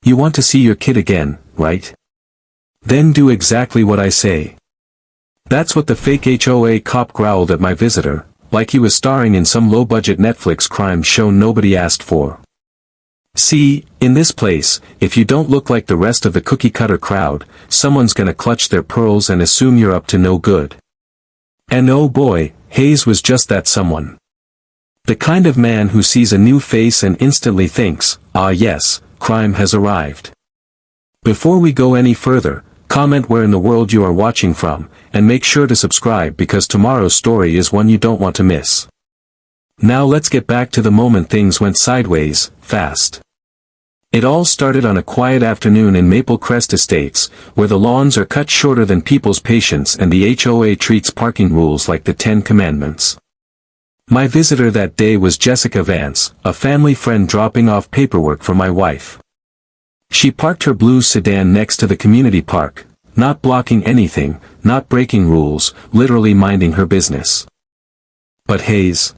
You want to see your kid again, right? Then do exactly what I say. That's what the fake HOA cop growled at my visitor, like he was starring in some low-budget Netflix crime show nobody asked for. See, in this place, if you don't look like the rest of the cookie-cutter crowd, someone's gonna clutch their pearls and assume you're up to no good. And oh boy, Hayes was just that someone. The kind of man who sees a new face and instantly thinks, ah yes, crime has arrived. Before we go any further, comment where in the world you are watching from, and make sure to subscribe because tomorrow's story is one you don't want to miss. Now let's get back to the moment things went sideways, fast. It all started on a quiet afternoon in Maple Crest Estates, where the lawns are cut shorter than people's patience and the HOA treats parking rules like the 10 Commandments. My visitor that day was Jessica Vance, a family friend dropping off paperwork for my wife. She parked her blue sedan next to the community park, not blocking anything, not breaking rules, literally minding her business. But Hayes?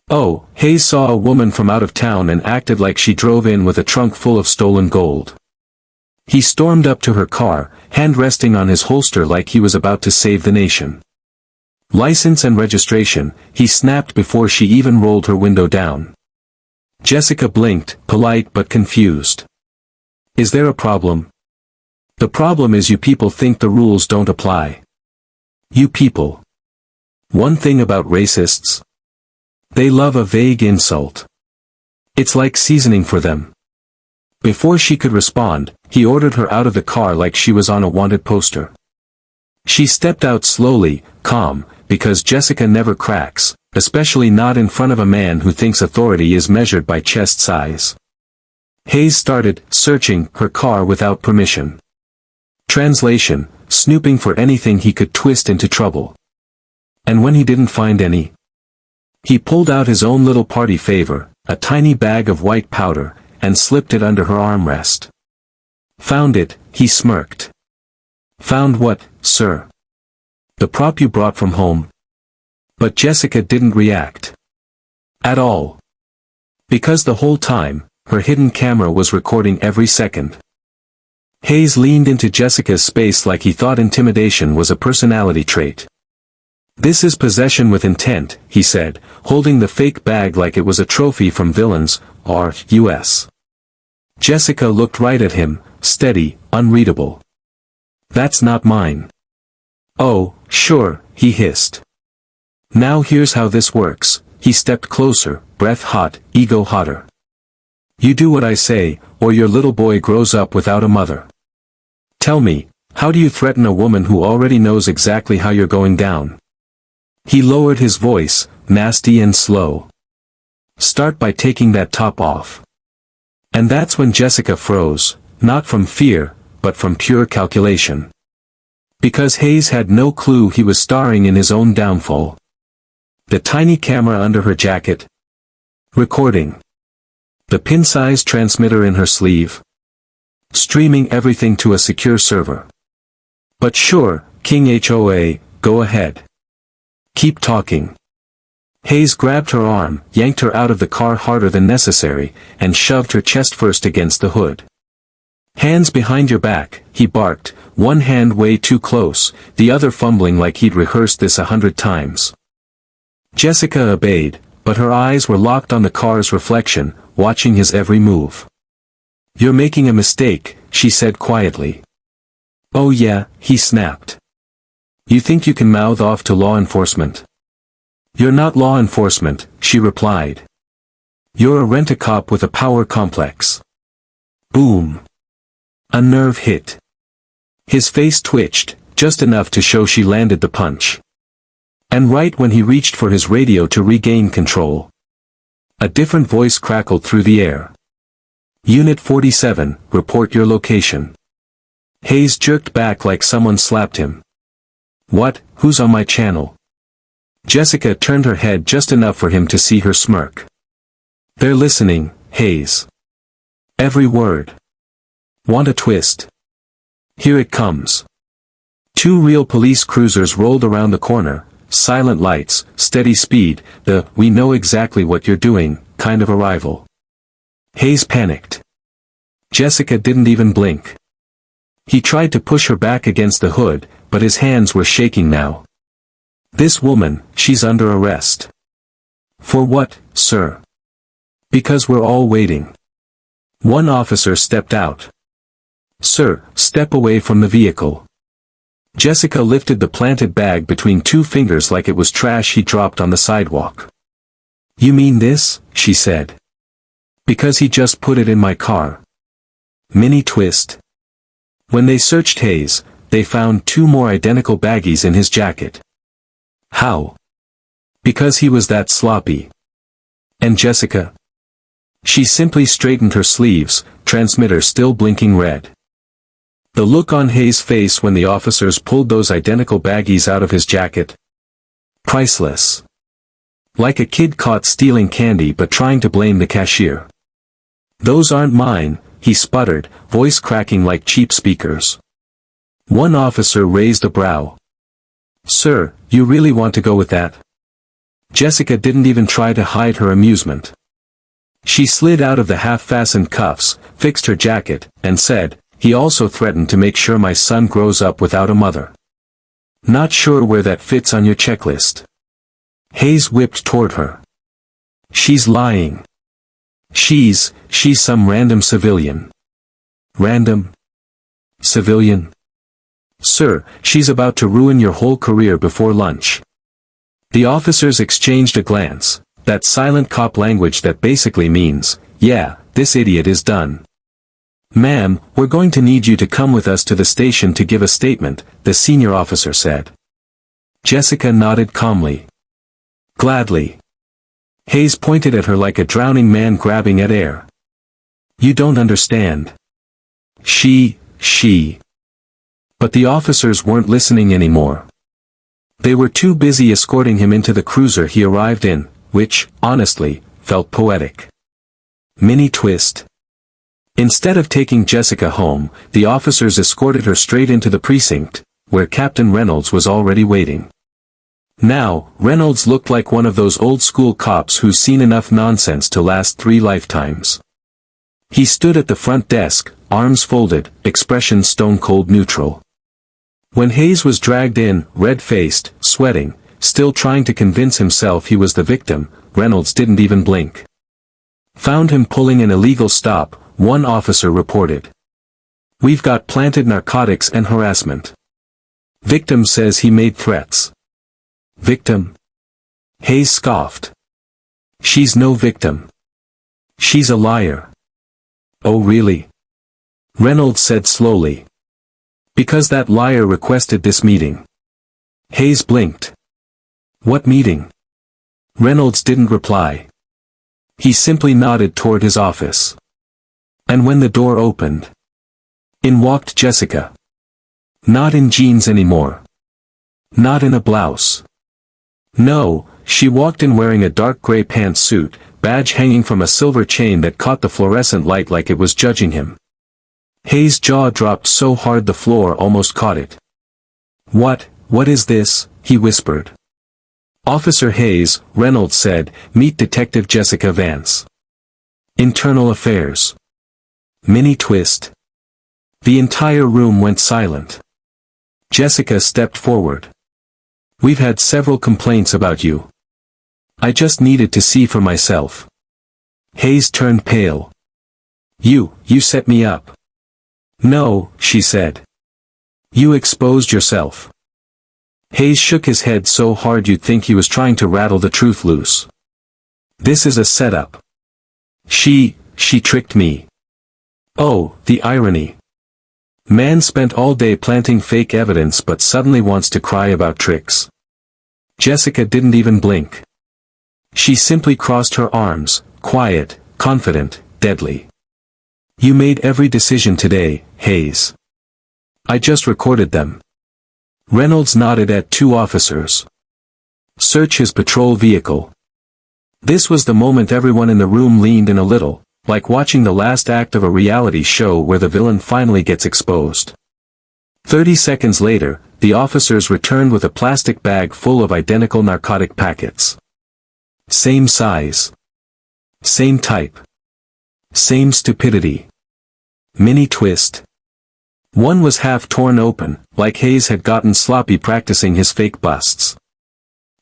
Oh, Hayes saw a woman from out of town and acted like she drove in with a trunk full of stolen gold. He stormed up to her car, hand resting on his holster like he was about to save the nation. License and registration, he snapped before she even rolled her window down. Jessica blinked, polite but confused. Is there a problem? The problem is you people think the rules don't apply. You people. One thing about racists. They love a vague insult. It's like seasoning for them. Before she could respond, he ordered her out of the car like she was on a wanted poster. She stepped out slowly, calm, because Jessica never cracks, especially not in front of a man who thinks authority is measured by chest size. Hayes started searching her car without permission. Translation, snooping for anything he could twist into trouble. And when he didn't find any, he pulled out his own little party favor, a tiny bag of white powder, and slipped it under her armrest. Found it, he smirked. Found what, sir? The prop you brought from home? But Jessica didn't react. At all. Because the whole time, her hidden camera was recording every second. Hayes leaned into Jessica's space like he thought intimidation was a personality trait. This is possession with intent, he said, holding the fake bag like it was a trophy from Villains, or U.S. Jessica looked right at him, steady, unreadable. That's not mine. Oh, sure, he hissed. Now here's how this works. He stepped closer, breath hot, ego hotter. You do what I say, or your little boy grows up without a mother. Tell me, how do you threaten a woman who already knows exactly how you're going down? He lowered his voice, nasty and slow. Start by taking that top off. And that's when Jessica froze, not from fear, but from pure calculation. Because Hayes had no clue he was starring in his own downfall. The tiny camera under her jacket. Recording. The pin-sized transmitter in her sleeve. Streaming everything to a secure server. But sure, King HOA, go ahead. Keep talking. Hayes grabbed her arm, yanked her out of the car harder than necessary, and shoved her chest first against the hood. Hands behind your back, he barked, one hand way too close, the other fumbling like he'd rehearsed this 100 times. Jessica obeyed, but her eyes were locked on the car's reflection, watching his every move. You're making a mistake, she said quietly. Oh yeah, he snapped. You think you can mouth off to law enforcement? You're not law enforcement, she replied. You're a rent-a-cop with a power complex. Boom. A nerve hit. His face twitched, just enough to show she landed the punch. And right when he reached for his radio to regain control, a different voice crackled through the air. Unit 47, report your location. Hayes jerked back like someone slapped him. What, who's on my channel? Jessica turned her head just enough for him to see her smirk. They're listening, Hayes. Every word. Want a twist? Here it comes. Two real police cruisers rolled around the corner, silent lights, steady speed, the "we know exactly what you're doing" kind of arrival. Hayes panicked. Jessica didn't even blink. He tried to push her back against the hood, but his hands were shaking now. This woman, she's under arrest. For what, sir? Because we're all waiting. One officer stepped out. Sir, step away from the vehicle. Jessica lifted the planted bag between two fingers like it was trash he dropped on the sidewalk. You mean this? She said. Because he just put it in my car. Mini twist. When they searched Hayes, they found 2 more identical baggies in his jacket. How? Because he was that sloppy. And Jessica? She simply straightened her sleeves, transmitter still blinking red. The look on Hayes' face when the officers pulled those identical baggies out of his jacket. Priceless. Like a kid caught stealing candy but trying to blame the cashier. Those aren't mine, he sputtered, voice cracking like cheap speakers. One officer raised a brow. Sir, you really want to go with that? Jessica didn't even try to hide her amusement. She slid out of the half-fastened cuffs, fixed her jacket, and said, he also threatened to make sure my son grows up without a mother. Not sure where that fits on your checklist. Hayes whipped toward her. She's lying. She's some random civilian. Random? Civilian? Sir, she's about to ruin your whole career before lunch. The officers exchanged a glance, that silent cop language that basically means, yeah, this idiot is done. Ma'am, we're going to need you to come with us to the station to give a statement, the senior officer said. Jessica nodded calmly. Gladly. Hayes pointed at her like a drowning man grabbing at air. You don't understand. She. But the officers weren't listening anymore. They were too busy escorting him into the cruiser he arrived in, which, honestly, felt poetic. Mini twist. Instead of taking Jessica home, the officers escorted her straight into the precinct, where Captain Reynolds was already waiting. Now, Reynolds looked like one of those old-school cops who's seen enough nonsense to last 3 lifetimes. He stood at the front desk, arms folded, expression stone-cold neutral. When Hayes was dragged in, red-faced, sweating, still trying to convince himself he was the victim, Reynolds didn't even blink. Found him pulling an illegal stop, one officer reported. We've got planted narcotics and harassment. Victim says he made threats. Victim? Hayes scoffed. She's no victim. She's a liar. Oh really? Reynolds said slowly. Because that liar requested this meeting. Hayes blinked. What meeting? Reynolds didn't reply. He simply nodded toward his office. And when the door opened, in walked Jessica. Not in jeans anymore. Not in a blouse. No, she walked in wearing a dark gray pantsuit, badge hanging from a silver chain that caught the fluorescent light like it was judging him. Hayes' jaw dropped so hard the floor almost caught it. What is this? He whispered. Officer Hayes, Reynolds said, meet Detective Jessica Vance. Internal Affairs. Mini twist. The entire room went silent. Jessica stepped forward. We've had several complaints about you. I just needed to see for myself. Hayes turned pale. You set me up. No, she said. You exposed yourself. Hayes shook his head so hard you'd think he was trying to rattle the truth loose. This is a setup. She tricked me. Oh, the irony. Man spent all day planting fake evidence but suddenly wants to cry about tricks. Jessica didn't even blink. She simply crossed her arms, quiet, confident, deadly. You made every decision today, Hayes. I just recorded them. Reynolds nodded at 2 officers. Search his patrol vehicle. This was the moment everyone in the room leaned in a little, like watching the last act of a reality show where the villain finally gets exposed. 30 seconds later, the officers returned with a plastic bag full of identical narcotic packets. Same size. Same type. Same stupidity. Mini twist. One was half torn open, like Hayes had gotten sloppy practicing his fake busts.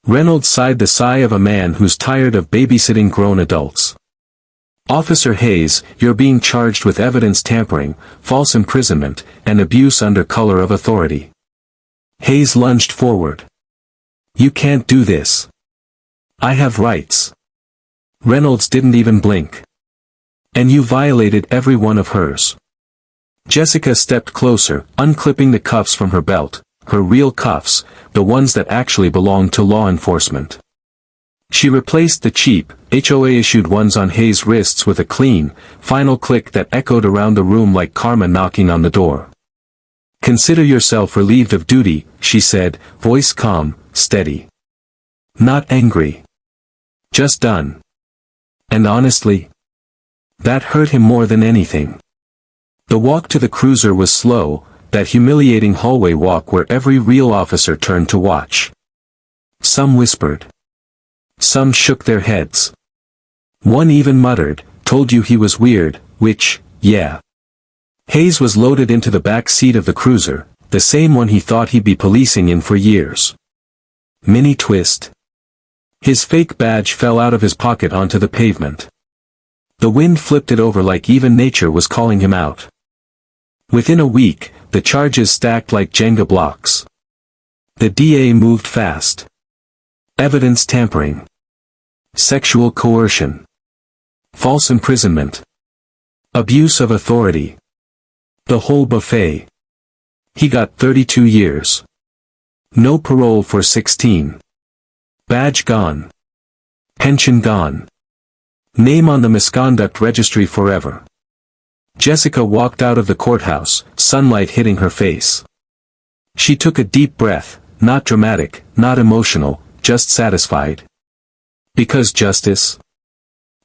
Reynolds sighed the sigh of a man who's tired of babysitting grown adults. Officer Hayes, you're being charged with evidence tampering, false imprisonment, and abuse under color of authority. Hayes lunged forward. You can't do this. I have rights. Reynolds didn't even blink. And you violated every one of hers. Jessica stepped closer, unclipping the cuffs from her belt, her real cuffs, the ones that actually belonged to law enforcement. She replaced the cheap, HOA-issued ones on Hayes' wrists with a clean, final click that echoed around the room like karma knocking on the door. Consider yourself relieved of duty, she said, voice calm, steady. Not angry. Just done. And honestly, that hurt him more than anything. The walk to the cruiser was slow, that humiliating hallway walk where every real officer turned to watch. Some whispered. Some shook their heads. One even muttered, told you he was weird, which, yeah. Hayes was loaded into the back seat of the cruiser, the same one he thought he'd be policing in for years. Mini twist. His fake badge fell out of his pocket onto the pavement. The wind flipped it over like even nature was calling him out. Within a week, the charges stacked like Jenga blocks. The DA moved fast. Evidence tampering. Sexual coercion. False imprisonment. Abuse of authority. The whole buffet. He got 32 years. No parole for 16. Badge gone. Pension gone. Name on the misconduct registry forever. Jessica walked out of the courthouse, sunlight hitting her face. She took a deep breath, not dramatic, not emotional, just satisfied. Because justice?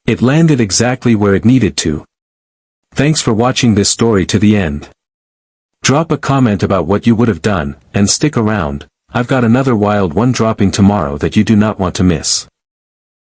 It landed exactly where it needed to. Thanks for watching this story to the end. Drop a comment about what you would have done, and stick around, I've got another wild one dropping tomorrow that you do not want to miss.